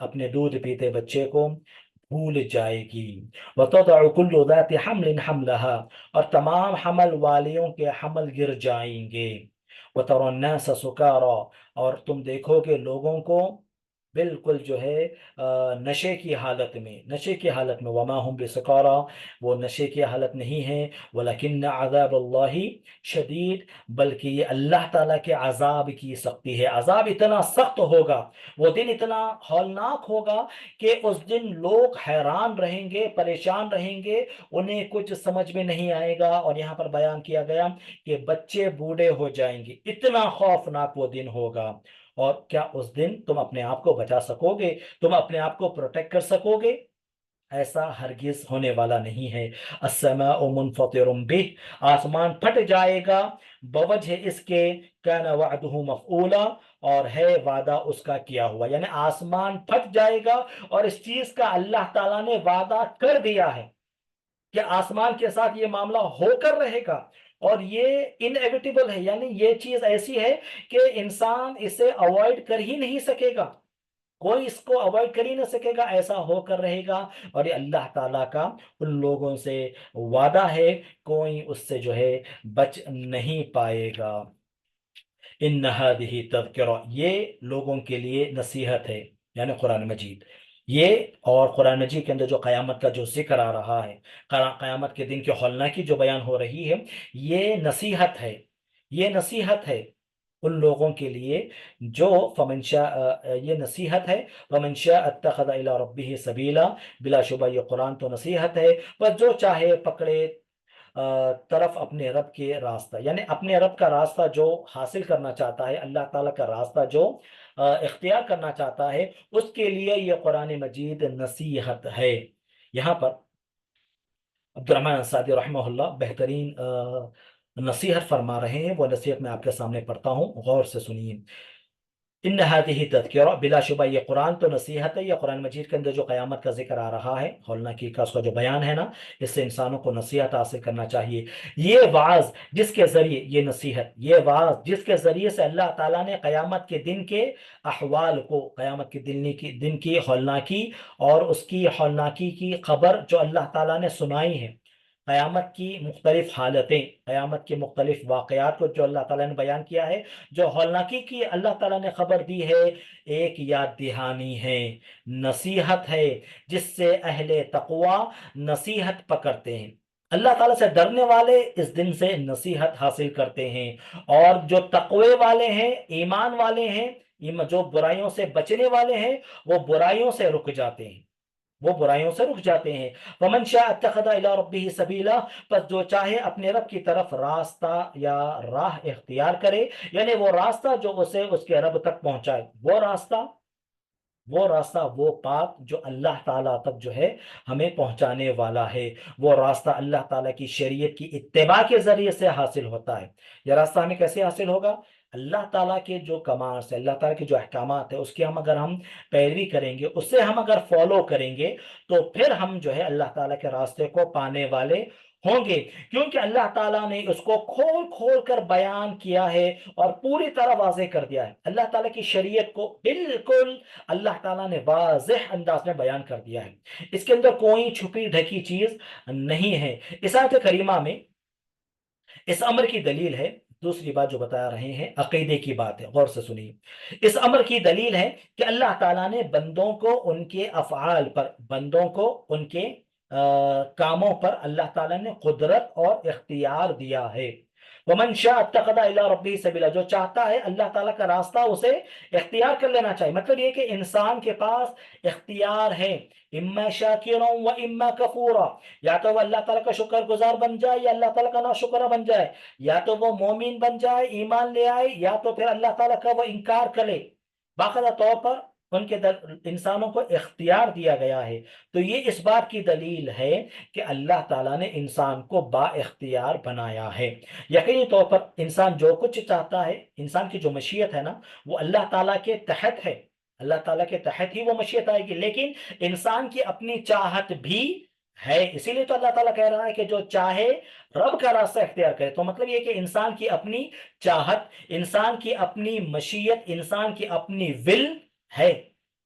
اپنے دودھ پیتے بچے کو بھول جائے گی۔ وَتَضَعُ كُلُّ ذَاتِ حَمْلٍ حَمْلَهَا، اور تمام حمل والیوں کے حمل گر جائیں گے۔ وَتَرَى النَّاسَ سُكَارَى، اور تم دیکھو گے لوگوں کو بالکل جو ہے نشے کی حالت میں، نشے کی حالت میں، وما ہم بسکارا، وہ نشے کی حالت نہیں ہے، ولیکن عذاب اللہ شدید، بلکہ یہ اللہ تعالیٰ کے عذاب کی سختی ہے۔ عذاب اتنا سخت ہوگا، وہ دن اتنا ہولناک ہوگا کہ اس دن لوگ حیران رہیں گے، پریشان رہیں گے، انہیں کچھ سمجھ میں نہیں آئے گا۔ اور یہاں پر بیان کیا گیا کہ بچے بوڑھے ہو جائیں گے، اتنا خوفناک وہ دن ہوگا۔ اور کیا اس دن تم اپنے آپ کو بچا سکو گے؟ تم اپنے آپ کو پروٹیکٹ کر سکو گے؟ ایسا ہرگز ہونے والا نہیں ہے۔ السماء منفطر بہ، آسمان پھٹ جائے گا بوجہ اس کے، کان وعدہ مفعولا، اور ہے وعدہ اس کا کیا ہوا، یعنی آسمان پھٹ جائے گا، اور اس چیز کا اللہ تعالیٰ نے وعدہ کر دیا ہے کہ آسمان کے ساتھ یہ معاملہ ہو کر رہے گا، اور یہ انیویٹیبل ہے، یعنی یہ چیز ایسی ہے کہ انسان اسے اوائڈ کر ہی نہیں سکے گا، کوئی اس کو اوائڈ کر ہی نہ سکے گا، ایسا ہو کر رہے گا۔ اور یہ اللہ تعالیٰ کا ان لوگوں سے وعدہ ہے، کوئی اس سے جو ہے بچ نہیں پائے گا۔ ان هذه تذکرہ، یہ لوگوں کے لیے نصیحت ہے، یعنی قرآن مجید یہ، اور قرآن مجید کے اندر جو قیامت کا جو ذکر آ رہا ہے، قیامت کے دن کی ہولناکی جو بیان ہو رہی ہے، یہ نصیحت ہے، یہ نصیحت ہے ان لوگوں کے لیے جو فمن شاء، یہ نصیحت ہے، ومن شاء اتخذ الی ربہ سبیلا، بلا شبہ یہ قرآن تو نصیحت ہے، پر جو چاہے پکڑے طرف اپنے رب کے راستہ، یعنی اپنے رب کا راستہ جو حاصل کرنا چاہتا ہے، اللہ تعالیٰ کا راستہ جو اختیار کرنا چاہتا ہے، اس کے لیے یہ قرآن مجید نصیحت ہے۔ یہاں پر عبد الرحمن سعدی رحمہ اللہ بہترین نصیحت فرما رہے ہیں، وہ نصیحت میں آپ کے سامنے پڑھتا ہوں، غور سے سنیے۔ ان هذه تذکرہ، بلا شبہ یہ قرآن تو نصیحت ہے، یہ قرآن مجید کے اندر جو قیامت کا ذکر آ رہا ہے، ہولناکی کا اس کا جو بیان ہے نا، اس سے انسانوں کو نصیحت حاصل کرنا چاہیے۔ یہ وعظ جس کے ذریعے، یہ نصیحت، یہ وعظ جس کے ذریعے سے اللہ تعالیٰ نے قیامت کے دن کے احوال کو، قیامت کے دن کی ہولناکی اور اس کی ہولناکی کی خبر جو اللہ تعالیٰ نے سنائی ہے، قیامت کی مختلف حالتیں، قیامت کے مختلف واقعات کو جو اللہ تعالیٰ نے بیان کیا ہے، جو ہولناکی کی اللہ تعالیٰ نے خبر دی ہے، ایک یاد دہانی ہے، نصیحت ہے، جس سے اہل تقوی نصیحت پکڑتے ہیں۔ اللہ تعالیٰ سے ڈرنے والے اس دن سے نصیحت حاصل کرتے ہیں، اور جو تقوی والے ہیں، ایمان والے ہیں، جو برائیوں سے بچنے والے ہیں، وہ برائیوں سے رک جاتے ہیں، وہ برائیوں سے رک جاتے ہیں۔ ومن شاء اتخذ الی ربہ سبیلا، پس جو چاہے اپنے رب کی طرف راستہ یا راہ اختیار کرے، یعنی وہ راستہ جو اسے اس کے رب تک پہنچائے، وہ راستہ وہ پاک جو اللہ تعالیٰ تک جو ہے ہمیں پہنچانے والا ہے، وہ راستہ اللہ تعالیٰ کی شریعت کی اتباع کے ذریعے سے حاصل ہوتا ہے۔ یہ راستہ ہمیں کیسے حاصل ہوگا؟ اللہ تعالیٰ کے جو کمانڈس ہیں، اللہ تعالیٰ کے جو احکامات ہیں، اس کی اگر ہم پیروی کریں گے، اس سے ہم اگر فالو کریں گے، تو پھر ہم جو ہے اللہ تعالیٰ کے راستے کو پانے والے ہوں گے، کیونکہ اللہ تعالیٰ نے اس کو کھول کھول کر بیان کیا ہے اور پوری طرح واضح کر دیا ہے۔ اللہ تعالیٰ کی شریعت کو بالکل اللہ تعالیٰ نے واضح انداز میں بیان کر دیا ہے، اس کے اندر کوئی چھپی ڈھکی چیز نہیں ہے۔ اس آیت کریمہ میں اس امر کی دلیل ہے، دوسری بات جو بتا رہے ہیں عقیدے کی بات ہے، غور سے سنیے۔ اس امر کی دلیل ہے کہ اللہ تعالیٰ نے بندوں کو ان کے افعال پر، بندوں کو ان کے کاموں پر اللہ تعالیٰ نے قدرت اور اختیار دیا ہے۔ ومن شاء اتخذ الی ربہ سبیلا، جو چاہتا ہے اللہ تعالیٰ کا راستہ اسے اختیار کر لینا چاہیے، مطلب یہ کہ انسان کے پاس اختیار ہے، اما شاکرا و اما کفورا، یا تو وہ اللہ تعالیٰ کا شکر گزار بن جائے یا اللہ تعالیٰ کا ناشکرہ بن جائے، یا تو وہ مومن بن جائے، ایمان لے آئے، یا تو پھر اللہ تعالیٰ کا وہ انکار کرے۔ باقاعدہ طور پر ان کے انسانوں کو اختیار دیا گیا ہے، تو یہ اس بات کی دلیل ہے کہ اللہ تعالیٰ نے انسان کو با اختیار بنایا ہے۔ یقینی طور پر انسان جو کچھ چاہتا ہے، انسان کی جو مشیت ہے نا، وہ اللہ تعالیٰ کے تحت ہے، اللہ تعالیٰ کے تحت ہی وہ مشیت آئے گی، لیکن انسان کی اپنی چاہت بھی ہے، اسی لیے تو اللہ تعالیٰ کہہ رہا ہے کہ جو چاہے رب کا راستہ اختیار کرے، تو مطلب یہ کہ انسان کی اپنی چاہت، انسان کی اپنی مشیت، انسان کی اپنی ول ہے،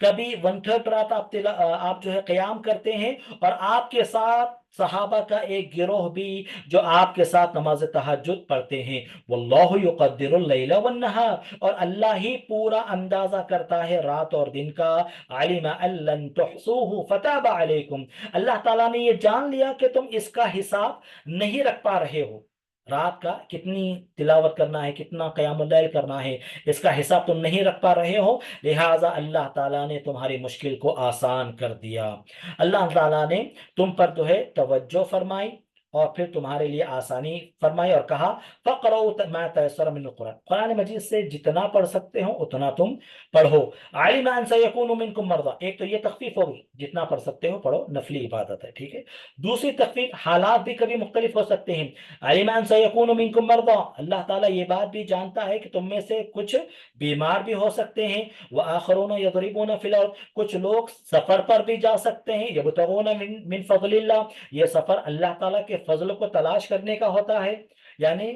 کبھی 1/3 رات آپ جو ہے قیام کرتے ہیں، اور آپ کے ساتھ صحابہ کا ایک گروہ بھی جو آپ کے ساتھ نماز تہجد پڑھتے ہیں۔ واللہ یقدر اللیل والنہار، اور اللہ ہی پورا اندازہ کرتا ہے رات اور دن کا۔ علم ان لن تحصوہ فتاب علیکم، اللہ تعالیٰ نے یہ جان لیا کہ تم اس کا حساب نہیں رکھ پا رہے ہو، رات کا کتنی تلاوت کرنا ہے، کتنا قیام اللیل کرنا ہے، اس کا حساب تم نہیں رکھ پا رہے ہو، لہٰذا اللہ تعالیٰ نے تمہاری مشکل کو آسان کر دیا۔ اللہ تعالیٰ نے تم پر جو ہے توجہ فرمائی، اور پھر تمہارے لیے آسانی فرمائی، اور کہا فَقْرَؤْا مَا تَيَسَّرَ مِنَ الْقُرْآنِ، قرآن مجید سے جتنا پڑھ سکتے ہو اتنا تم پڑھو۔ عَلِمَ أَن سَيَكُونُ مِنْكُمْ مَرْضَىٰ، ایک تو یہ تخفیف ہوگی، جتنا پڑھ سکتے ہو پڑھو، نفلی عبادت ہے، ٹھیک ہے۔ دوسری تخفیف، حالات بھی کبھی مختلف ہو سکتے ہیں۔ عَلِمَ أَن سَيَكُونُ مِنْكُمْ مَرْضَىٰ، اللہ تعالیٰ یہ بات بھی جانتا ہے کہ تم میں سے کچھ بیمار بھی ہو سکتے ہیں۔ وَآخَرُونَ يَضْرِبُونَ فِي الْأَرْضِ، کچھ لوگ سفر پر بھی جا سکتے ہیں۔ يَبْتَغُونَ مِن فَضْلِ اللَّهِ، یہ سفر اللہ تعالیٰ کے فضل کو تلاش کرنے کا ہوتا ہے، یعنی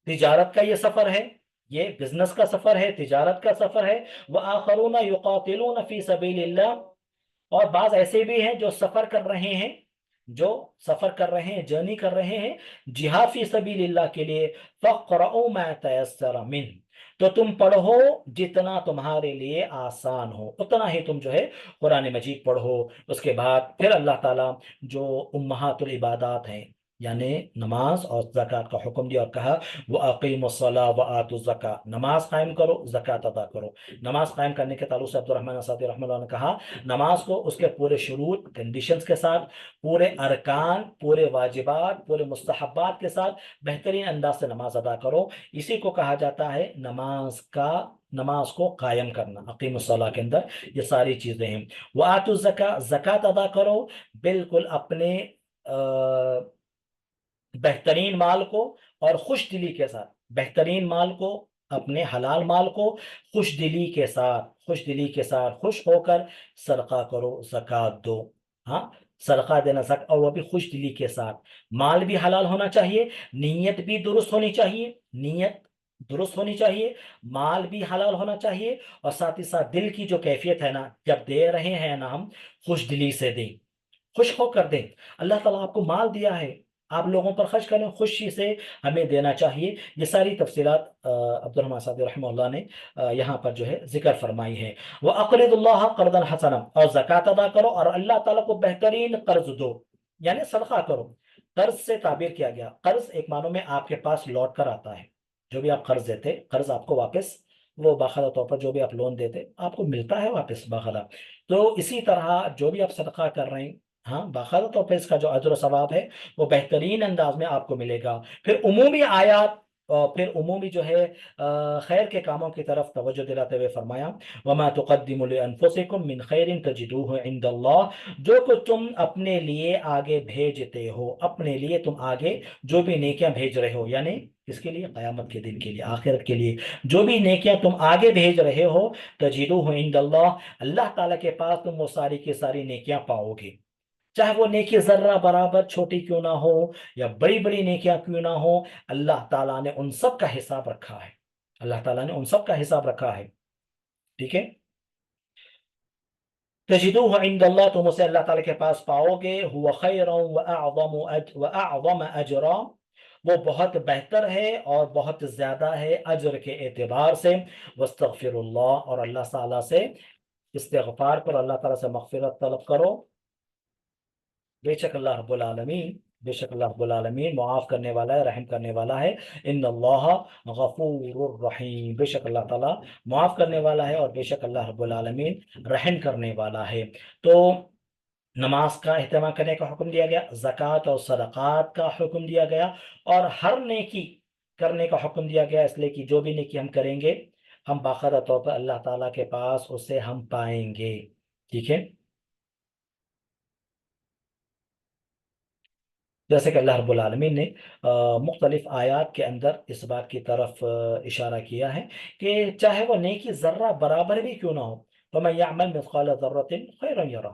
تجارت کا یہ سفر ہے، یہ بزنس کا سفر ہے، تجارت کا سفر ہے۔ وَآخَرُونَ يُقَاتِلُونَ فِي سَبِيلِ اللَّهِ، اور بعض ایسے بھی ہیں جو سفر کر رہے ہیں، جو سفر کر رہے ہیں، جرنی کر رہے ہیں جہاد فی سبیل اللہ کے لیے۔ فَقْرَؤْا مَا تَيَسَّرَ مِنْهُ، تو تم پڑھو جتنا تمہارے لیے آسان ہو، اتنا ہی تم جو ہے قرآن مجید پڑھو۔ اس کے بعد پھر اللہ تعالیٰ جو امہات العبادات ہیں، یعنی نماز اور زکوٰۃ کا حکم دیا، اور کہا وَأَقِيمُوا الصَّلَاةَ وَآتُوا الزَّكَاةَ، نماز قائم کرو، زکوٰۃ ادا کرو۔ نماز قائم کرنے کے تعلق سے عبدالرحمن اسادی رحمہ اللہ نے کہا، نماز کو اس کے پورے شروط، کنڈیشنز کے ساتھ، پورے ارکان، پورے واجبات، پورے مستحبات کے ساتھ بہترین انداز سے نماز ادا کرو، اسی کو کہا جاتا ہے نماز کو قائم کرنا۔ اقیم الصلاۃ کے اندر یہ ساری چیزیں ہیں۔ وآتوا الزکاۃ، زکوٰۃ ادا کرو، بالکل اپنے بہترین مال کو، اور خوش دلی کے ساتھ، بہترین مال کو، اپنے حلال مال کو خوش دلی کے ساتھ، خوش دلی کے ساتھ خوش ہو کر صدقہ کرو، زکوٰۃ دو۔ ہاں، صدقہ دینا، اور وہ بھی خوش دلی کے ساتھ، مال بھی حلال ہونا چاہیے، نیت بھی درست ہونی چاہیے، نیت درست ہونی چاہیے، مال بھی حلال ہونا چاہیے، اور ساتھ ہی ساتھ دل کی جو کیفیت ہے نا، جب دے رہے ہیں نا ہم، خوش دلی سے دیں، خوش ہو کر دیں۔ اللہ تعالیٰ آپ کو مال دیا ہے، آپ لوگوں پر خرچ کریں، خوشی سے ہمیں دینا چاہیے۔ یہ ساری تفصیلات عبدالرحمٰن سعدی رحمہ اللہ نے یہاں پر جو ہے ذکر فرمائی ہے۔ وَأَقْرِضُوا اللَّهَ قَرْضًا حَسَنًا، اور زکوٰۃ ادا کرو اور اللہ تعالیٰ کو بہترین قرض دو، یعنی صدقہ کرو۔ قرض سے تعبیر کیا گیا، قرض ایک معنوں میں آپ کے پاس لوٹ کر آتا ہے، جو بھی آپ قرض دیتے، قرض آپ کو واپس، وہ باخبر طور پر جو بھی آپ لون دیتے آپ کو ملتا ہے واپس باخبر۔ تو اسی طرح جو بھی آپ صدقہ کر رہے ہیں، ہاں، باقاعدہ طور پہ اس کا جو اجر و ثواب ہے وہ بہترین انداز میں آپ کو ملے گا۔ پھر عمومی آیات، اور پھر عمومی جو ہے خیر کے کاموں کی طرف توجہ دلاتے ہوئے فرمایا، وَمَا تُقَدِّمُوا لِأَنفُسِكُم مِّن خَيْرٍ تَجِدُوهُ عِندَ اللَّهِ، جو کچھ تم اپنے لیے آگے بھیجتے ہو، اپنے لیے تم آگے جو بھی نیکیاں بھیج رہے ہو، یعنی اس کے لیے، قیامت کے دن کے لیے، آخرت کے لیے جو بھی نیکیاں تم آگے بھیج رہے ہو، تَجِدُوهُ عِندَ اللَّهِ، اللہ تعالیٰ کے پاس تم وہ ساری کی ساری نیکیاں پاؤ گے، چاہے وہ نیکی ذرہ برابر چھوٹی کیوں نہ ہو، یا بڑی بڑی نیکیاں کیوں نہ ہو، اللہ تعالیٰ نے ان سب کا حساب رکھا ہے، اللہ تعالیٰ نے ان سب کا حساب رکھا ہے، ٹھیک ہے۔ تجدوہ عند اللہ، تم اسے اللہ تعالیٰ کے پاس پاؤ گے، هو خیرا واعظم اجرا، وہ بہت بہتر ہے اور بہت زیادہ ہے اجر کے اعتبار سے۔ واستغفر اللہ، اور اللہ تعالیٰ سے استغفار کرو، اللہ تعالیٰ سے مغفرت طلب کرو، بے شک اللہ رب العالمین، بے شک اللہ رب العالمین معاف کرنے والا ہے، رحم کرنے والا ہے۔ ان اللہ غفور الرحیم، بے شک اللہ تعالیٰ معاف کرنے والا ہے، اور بے شک اللہ رب العالمین رحم کرنے والا ہے۔ تو نماز کا اہتمام کرنے کا حکم دیا گیا، زکوٰۃ اور صدقات کا حکم دیا گیا، اور ہر نیکی کرنے کا حکم دیا گیا، اس لیے کہ جو بھی نیکی ہم کریں گے ہم باقاعدہ طور پر اللہ تعالیٰ کے پاس اسے ہم پائیں گے، ٹھیک ہے۔ جیسے کہ اللہ رب العالمین نے مختلف آیات کے اندر اس بات کی طرف اشارہ کیا ہے کہ چاہے وہ نیکی ذرہ برابر بھی کیوں نہ ہو، وَمَن يَعْمَلْ مِثْقَالَ ذَرَّةٍ خَيْرًا يَرَهُ،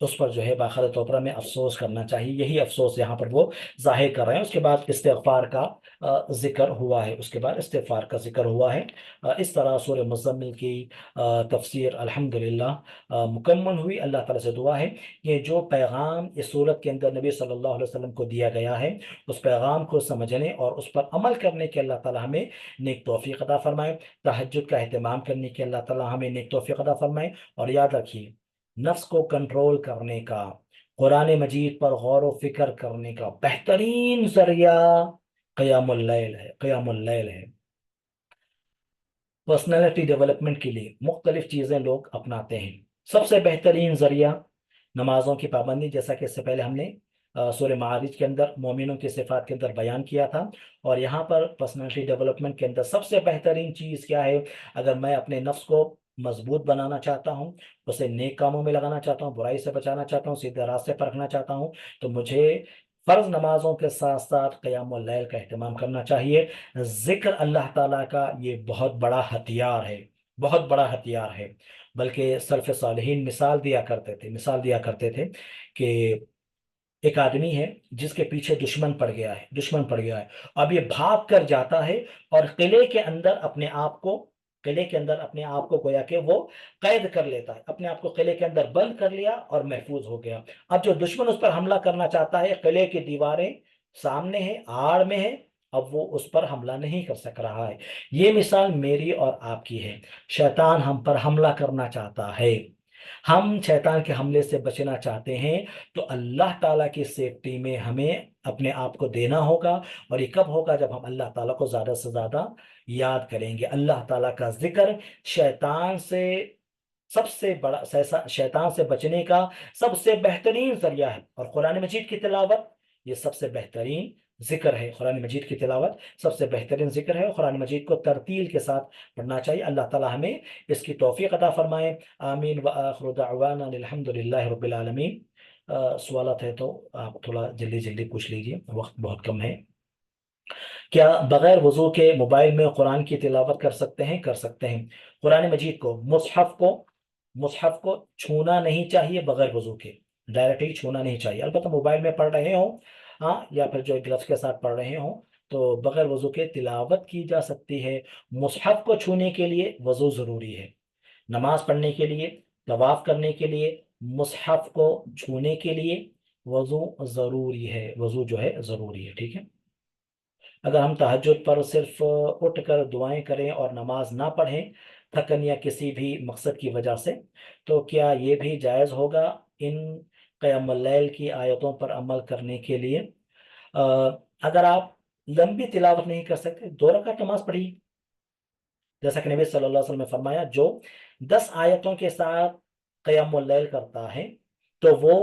اس پر جو ہے باخر طور پر ہمیں افسوس کرنا چاہیے. یہی افسوس یہاں پر وہ ظاہر کر رہے ہیں. اس کے بعد استغفار کا ذکر ہوا ہے. اس کے بعد استغفار کا ذکر ہوا ہے. اس طرح سورہ مزمل کی تفسیر الحمدللہ مکمل ہوئی. اللہ تعالیٰ سے دعا ہے کہ جو پیغام اس صورت کے اندر نبی صلی اللہ علیہ وسلم کو دیا گیا ہے، اس پیغام کو سمجھنے اور اس پر عمل کرنے کے اللہ تعالیٰ ہمیں نیک توفیق عطا فرمائے. تہجد کا اہتمام کرنے کے اللہ تعالیٰ ہمیں نیک توفیق عطا فرمائے. اور یاد رکھیے، نفس کو کنٹرول کرنے کا، قرآن مجید پر غور و فکر کرنے کا بہترین ذریعہ قیام اللیل ہے. قیام اللیل ہے. پرسنالٹی ڈیولپمنٹ کے لیے مختلف چیزیں لوگ اپناتے ہیں. سب سے بہترین ذریعہ نمازوں کی پابندی، جیسا کہ اس سے پہلے ہم نے سورہ معارج کے اندر مومنوں کی صفات کے اندر بیان کیا تھا. اور یہاں پر پرسنالٹی ڈیولپمنٹ کے اندر سب سے بہترین چیز کیا ہے؟ اگر میں اپنے نفس کو مضبوط بنانا چاہتا ہوں، اسے نیک کاموں میں لگانا چاہتا ہوں، برائی سے بچانا چاہتا ہوں، سیدھے راستے پر رکھنا چاہتا ہوں، تو مجھے فرض نمازوں کے ساتھ ساتھ قیام اللیل کا اہتمام کرنا چاہیے. ذکر اللہ تعالیٰ کا یہ بہت بڑا ہتھیار ہے. بہت بڑا ہتھیار ہے. بلکہ سلف صالحین مثال دیا کرتے تھے کہ ایک آدمی ہے جس کے پیچھے دشمن پڑ گیا ہے. اب یہ بھاگ کر جاتا ہے اور قلعے کے اندر اپنے آپ کو گویا کہ وہ قید کر لیتا ہے. اپنے آپ کو قلعے کے اندر بند کر لیا اور محفوظ ہو گیا. اب جو دشمن اس پر حملہ کرنا چاہتا ہے، قلعے کی دیواریں سامنے ہیں، آڑ میں ہے، اب وہ اس پر حملہ نہیں کر سک رہا ہے. یہ مثال میری اور آپ کی ہے. شیطان ہم پر حملہ کرنا چاہتا ہے. ہم شیطان کے حملے سے بچنا چاہتے ہیں، تو اللہ تعالیٰ کی سیفٹی میں ہمیں اپنے آپ کو دینا ہوگا. اور یہ کب ہوگا؟ جب ہم اللہ تعالیٰ کو زیادہ سے زیادہ یاد کریں گے. اللہ تعالیٰ کا ذکر شیطان سے شیطان سے بچنے کا سب سے بہترین ذریعہ ہے. اور قرآن مجید کی تلاوت یہ سب سے بہترین ذکر ہے. قرآن مجید کی تلاوت سب سے بہترین ذکر ہے. قرآن مجید کو ترتیل کے ساتھ پڑھنا چاہیے. اللہ تعالیٰ ہمیں اس کی توفیق عطا فرمائے. آمین. وآخر دعوانا الحمد للہ رب العالمین. سوالات ہے تو آپ تھوڑا جلدی جلدی پوچھ لیجئے، وقت بہت کم ہے. کیا بغیر وضو کے موبائل میں قرآن کی تلاوت کر سکتے ہیں؟ کر سکتے ہیں. قرآن مجید کو، مصحف کو چھونا نہیں چاہیے بغیر وضو کے. ڈائریکٹلی چھونا نہیں چاہیے. البتہ موبائل میں پڑھ رہے ہوں یا پھر جو گلفس کے ساتھ پڑھ رہے ہوں تو بغیر وضو کے تلاوت کی جا سکتی ہے. مصحف کو چھونے کے لیے وضو ضروری ہے. نماز پڑھنے کے لیے، طواف کرنے کے لیے، مصحف کو چھونے کے لیے وضو ضروری ہے. وضو جو ہے ضروری ہے. ٹھیک ہے. اگر ہم تہجد پر صرف اٹھ کر دعائیں کریں اور نماز نہ پڑھیں، تھکن یا کسی بھی مقصد کی وجہ سے، تو کیا یہ بھی جائز ہوگا ان قیام اللیل کی آیتوں پر عمل کرنے کے لیے؟ اگر آپ لمبی تلاوت نہیں کر سکتے، 2 رکعت نماز پڑھیے. جیسا کہ نبی صلی اللہ علیہ وسلم نے فرمایا، جو 10 آیتوں کے ساتھ قیام اللیل کرتا ہے تو وہ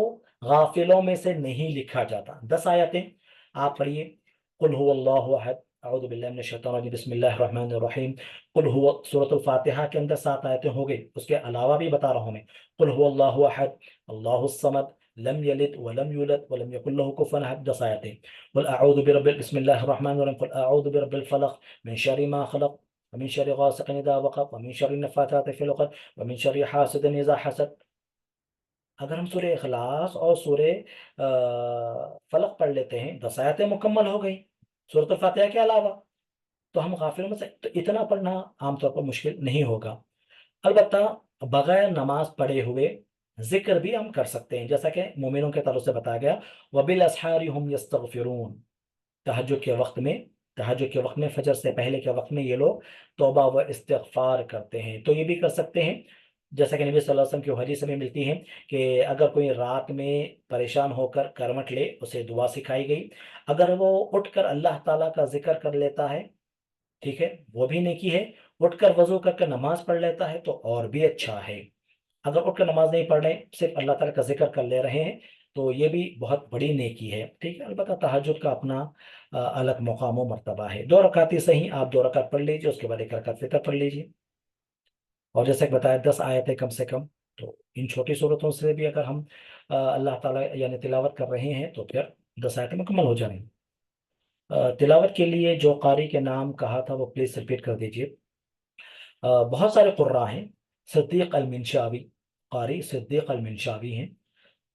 غافلوں میں سے نہیں لکھا جاتا. 10 آیتیں آپ پڑھیے. قل هو اللہ احد، اعوذ باللہ من الشیطان الرجیم، بسم اللہ الرحمن الرحیم. قل هو سورۃ الفاتحہ کے اندر 7 آیتیں ہو گئی. اس کے علاوہ بھی بتا رہا ہوں میں. قل هو اللہ احد، اللہ الصمد، لم یلد ولم یولد ولم یکن له کفوا احد. 10 آیتیں. قل اعوذ برب، بسم اللہ الرحمن الرحیم، قل اعوذ برب الفلق من شر ما خلق ومن شر غاسق اذا وقب ومن شر النفاثات في العقد ومن شر حاسد اذا حسد. اگر ہم سورہ اخلاص اور سورہ فلق پڑھ لیتے ہیں، 10 آیتیں مکمل ہو گئی سورۃ الفاتحہ کے علاوہ. تو ہم غافلوں میں سے تو اتنا پڑھنا عام طور پر مشکل نہیں ہوگا. البتہ بغیر نماز پڑھے ہوئے ذکر بھی ہم کر سکتے ہیں، جیسا کہ مومنوں کے تعلق سے بتایا گیا، وَبِالْأَسْحَارِ هُمْ يَسْتَغْفِرُونَ. تہجد کے وقت میں، فجر سے پہلے کے وقت میں یہ لوگ توبہ و استغفار کرتے ہیں. تو یہ بھی کر سکتے ہیں. جیسا کہ نبی صلی اللہ علیہ وسلم کی حدیث میں ملتی ہے کہ اگر کوئی رات میں پریشان ہو کر کروٹ لے، اسے دعا سکھائی گئی. اگر وہ اٹھ کر اللہ تعالیٰ کا ذکر کر لیتا ہے، ٹھیک ہے، وہ بھی نیکی ہے. اٹھ کر وضو کر کے نماز پڑھ لیتا ہے تو اور بھی اچھا ہے. اگر اٹھ کر نماز نہیں پڑھ رہے، صرف اللہ تعالیٰ کا ذکر کر لے رہے ہیں، تو یہ بھی بہت بڑی نیکی ہے. ٹھیک ہے. البتہ تہجد کا اپنا الگ مقام و مرتبہ ہے. 2 رکعت ہی صحیح، آپ 2 رکعت پڑھ لیجیے، اس کے بعد 1 رکعت فطر پڑھ لیجیے. اور جیسے کہ بتایا 10 آیتیں کم سے کم. تو ان چھوٹی صورتوں سے بھی اگر ہم اللہ تعالیٰ یعنی تلاوت کر رہے ہیں تو پھر 10 آیتیں مکمل ہو جائیں. تلاوت کے لیے جو قاری کے نام کہا تھا وہ پلیز ریپیٹ کر دیجیے. بہت سارے قراء ہیں. صدیق المنشاوی، قاری صدیق المنشاوی ہیں.